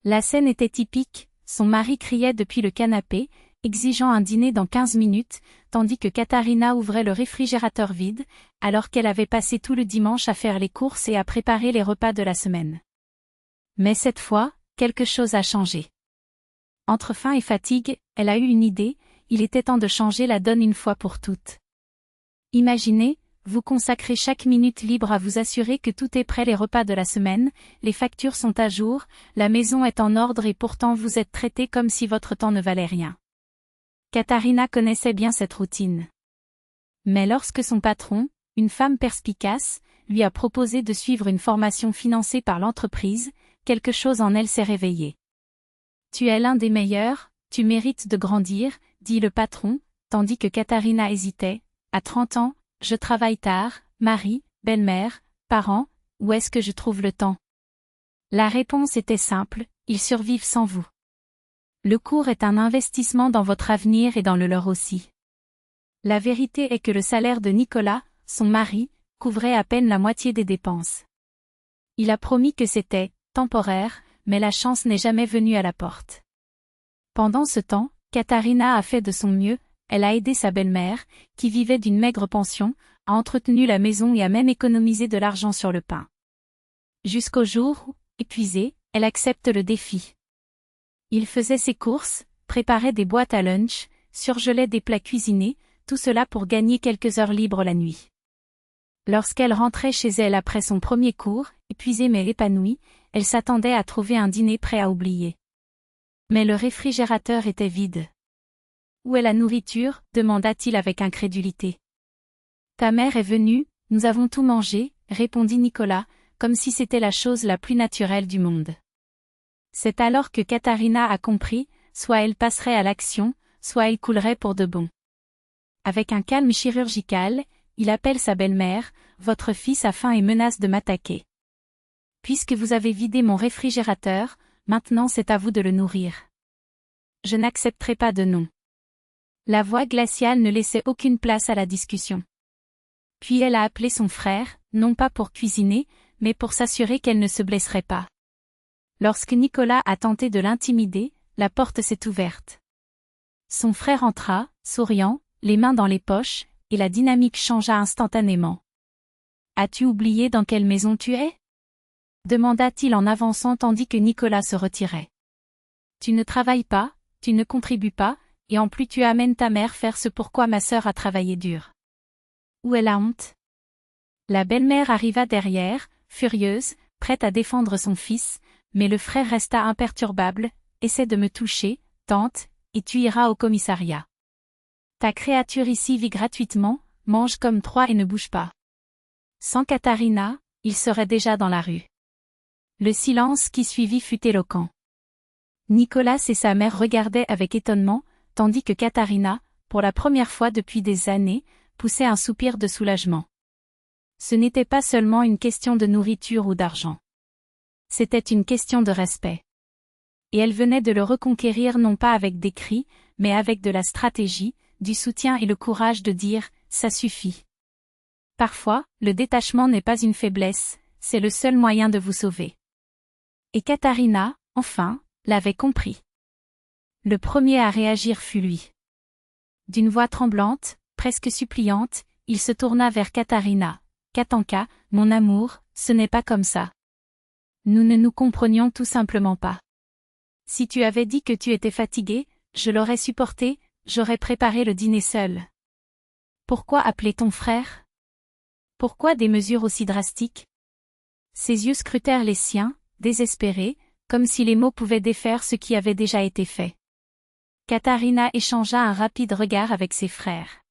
La scène était typique, son mari criait depuis le canapé, exigeant un dîner dans 15 minutes, tandis que Katharina ouvrait le réfrigérateur vide, alors qu'elle avait passé tout le dimanche à faire les courses et à préparer les repas de la semaine. Mais cette fois, quelque chose a changé. Entre faim et fatigue, elle a eu une idée, il était temps de changer la donne une fois pour toutes. Imaginez, vous consacrez chaque minute libre à vous assurer que tout est prêt, les repas de la semaine, les factures sont à jour, la maison est en ordre et pourtant vous êtes traité comme si votre temps ne valait rien. Katharina connaissait bien cette routine. Mais lorsque son patron, une femme perspicace, lui a proposé de suivre une formation financée par l'entreprise, quelque chose en elle s'est réveillé. Tu es l'un des meilleurs, tu mérites de grandir, dit le patron, tandis que Katharina hésitait. À 30 ans, je travaille tard, mari, belle-mère, parents, où est-ce que je trouve le temps? La réponse était simple, ils survivent sans vous. Le cours est un investissement dans votre avenir et dans le leur aussi. La vérité est que le salaire de Nicolas, son mari, couvrait à peine la moitié des dépenses. Il a promis que c'était temporaire, mais la chance n'est jamais venue à la porte. Pendant ce temps, Katharina a fait de son mieux, elle a aidé sa belle-mère, qui vivait d'une maigre pension, a entretenu la maison et a même économisé de l'argent sur le pain. Jusqu'au jour où, épuisée, elle accepte le défi. Il faisait ses courses, préparait des boîtes à lunch, surgelait des plats cuisinés, tout cela pour gagner quelques heures libres la nuit. Lorsqu'elle rentrait chez elle après son premier cours, épuisée mais épanouie, elle s'attendait à trouver un dîner prêt à oublier. Mais le réfrigérateur était vide. Où est la nourriture? Demanda-t-il avec incrédulité. Ta mère est venue, nous avons tout mangé, répondit Nicolas, comme si c'était la chose la plus naturelle du monde. C'est alors que Katharina a compris, soit elle passerait à l'action, soit elle coulerait pour de bon. Avec un calme chirurgical, il appelle sa belle-mère, votre fils a faim et menace de m'attaquer. Puisque vous avez vidé mon réfrigérateur, maintenant c'est à vous de le nourrir. Je n'accepterai pas de non. La voix glaciale ne laissait aucune place à la discussion. Puis elle a appelé son frère, non pas pour cuisiner, mais pour s'assurer qu'elle ne se blesserait pas. Lorsque Nicolas a tenté de l'intimider, la porte s'est ouverte. Son frère entra, souriant, les mains dans les poches, et la dynamique changea instantanément. As-tu oublié dans quelle maison tu es? Demanda-t-il en avançant tandis que Nicolas se retirait. Tu ne travailles pas, tu ne contribues pas, et en plus tu amènes ta mère faire ce pourquoi ma sœur a travaillé dur. Où est la honte? La belle-mère arriva derrière, furieuse, prête à défendre son fils, mais le frère resta imperturbable, essaie de me toucher, tente, et tu iras au commissariat. Ta créature ici vit gratuitement, mange comme trois et ne bouge pas. Sans Katharina, il serait déjà dans la rue. Le silence qui suivit fut éloquent. Nicolas et sa mère regardaient avec étonnement, tandis que Katharina, pour la première fois depuis des années, poussait un soupir de soulagement. Ce n'était pas seulement une question de nourriture ou d'argent. C'était une question de respect. Et elle venait de le reconquérir non pas avec des cris, mais avec de la stratégie, du soutien et le courage de dire « ça suffit ». Parfois, le détachement n'est pas une faiblesse, c'est le seul moyen de vous sauver. Et Katharina, enfin, l'avait compris. Le premier à réagir fut lui. D'une voix tremblante, presque suppliante, il se tourna vers Katharina. « Katanka, mon amour, ce n'est pas comme ça. Nous ne nous comprenions tout simplement pas. Si tu avais dit que tu étais fatiguée, je l'aurais supporté, j'aurais préparé le dîner seul. Pourquoi appeler ton frère? Pourquoi des mesures aussi drastiques? » Ses yeux scrutèrent les siens, désespérés, comme si les mots pouvaient défaire ce qui avait déjà été fait. Katharina échangea un rapide regard avec ses frères.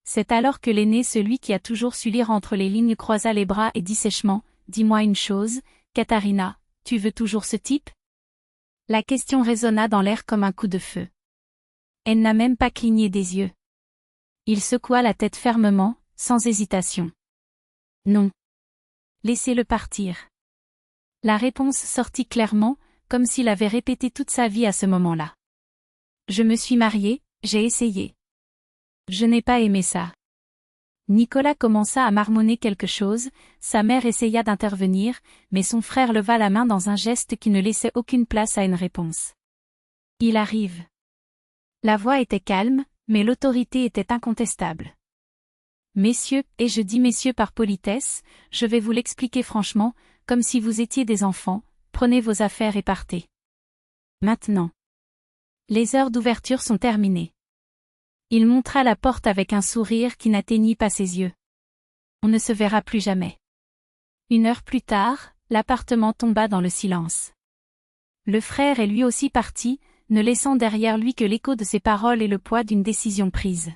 C'est alors que l'aîné, celui qui a toujours su lire entre les lignes, croisa les bras et dit sèchement, « Dis-moi une chose, Katharina, tu veux toujours ce type ?» La question résonna dans l'air comme un coup de feu. Elle n'a même pas cligné des yeux. Il secoua la tête fermement, sans hésitation. « Non. Laissez-le partir. » La réponse sortit clairement, comme s'il avait répété toute sa vie à ce moment-là. « Je me suis mariée, j'ai essayé. Je n'ai pas aimé ça. Nicolas commença à marmonner quelque chose, sa mère essaya d'intervenir, mais son frère leva la main dans un geste qui ne laissait aucune place à une réponse. Il arrive. La voix était calme, mais l'autorité était incontestable. Messieurs, et je dis messieurs par politesse, je vais vous l'expliquer franchement, comme si vous étiez des enfants, prenez vos affaires et partez. Maintenant. Les heures d'ouverture sont terminées. Il montra la porte avec un sourire qui n'atteignit pas ses yeux. On ne se verra plus jamais. 1 heure plus tard, l'appartement tomba dans le silence. Le frère est lui aussi parti, ne laissant derrière lui que l'écho de ses paroles et le poids d'une décision prise.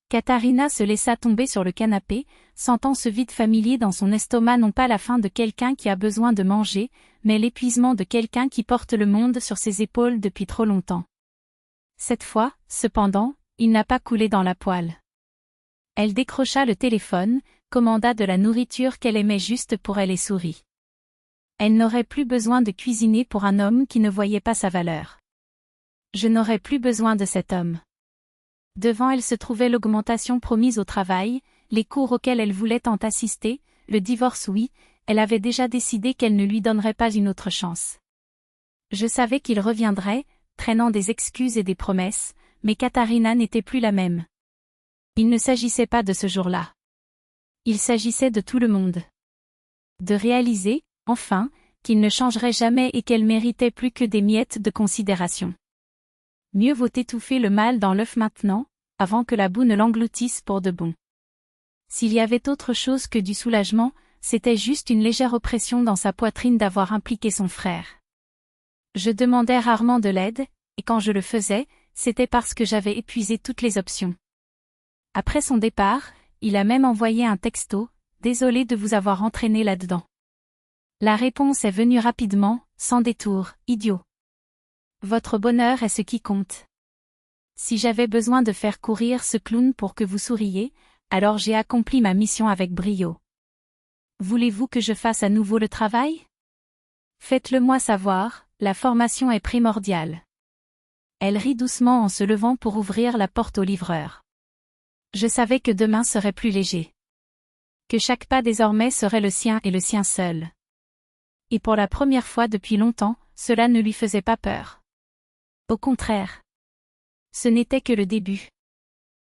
Katharina se laissa tomber sur le canapé, sentant ce vide familier dans son estomac, non pas la faim de quelqu'un qui a besoin de manger, mais l'épuisement de quelqu'un qui porte le monde sur ses épaules depuis trop longtemps. Cette fois, cependant, il n'a pas coulé dans la poêle. Elle décrocha le téléphone, commanda de la nourriture qu'elle aimait juste pour elle et sourit. Elle n'aurait plus besoin de cuisiner pour un homme qui ne voyait pas sa valeur. Je n'aurais plus besoin de cet homme. Devant elle se trouvait l'augmentation promise au travail, les cours auxquels elle voulait tant assister, le divorce oui, elle avait déjà décidé qu'elle ne lui donnerait pas une autre chance. Je savais qu'il reviendrait, traînant des excuses et des promesses, mais Katharina n'était plus la même. Il ne s'agissait pas de ce jour-là. Il s'agissait de tout le monde. De réaliser, enfin, qu'il ne changerait jamais et qu'elle méritait plus que des miettes de considération. Mieux vaut étouffer le mal dans l'œuf maintenant, avant que la boue ne l'engloutisse pour de bon. S'il y avait autre chose que du soulagement, c'était juste une légère oppression dans sa poitrine d'avoir impliqué son frère. Je demandais rarement de l'aide, et quand je le faisais, c'était parce que j'avais épuisé toutes les options. Après son départ, il a même envoyé un texto, « Désolé de vous avoir entraîné là-dedans. » La réponse est venue rapidement, sans détour, « Idiot. Votre bonheur est ce qui compte. Si j'avais besoin de faire courir ce clown pour que vous souriez, alors j'ai accompli ma mission avec brio. Voulez-vous que je fasse à nouveau le travail? Faites-le moi savoir, la formation est primordiale. » Elle rit doucement en se levant pour ouvrir la porte au livreur. Je savais que demain serait plus léger. Que chaque pas désormais serait le sien et le sien seul. Et pour la première fois depuis longtemps, cela ne lui faisait pas peur. Au contraire. Ce n'était que le début.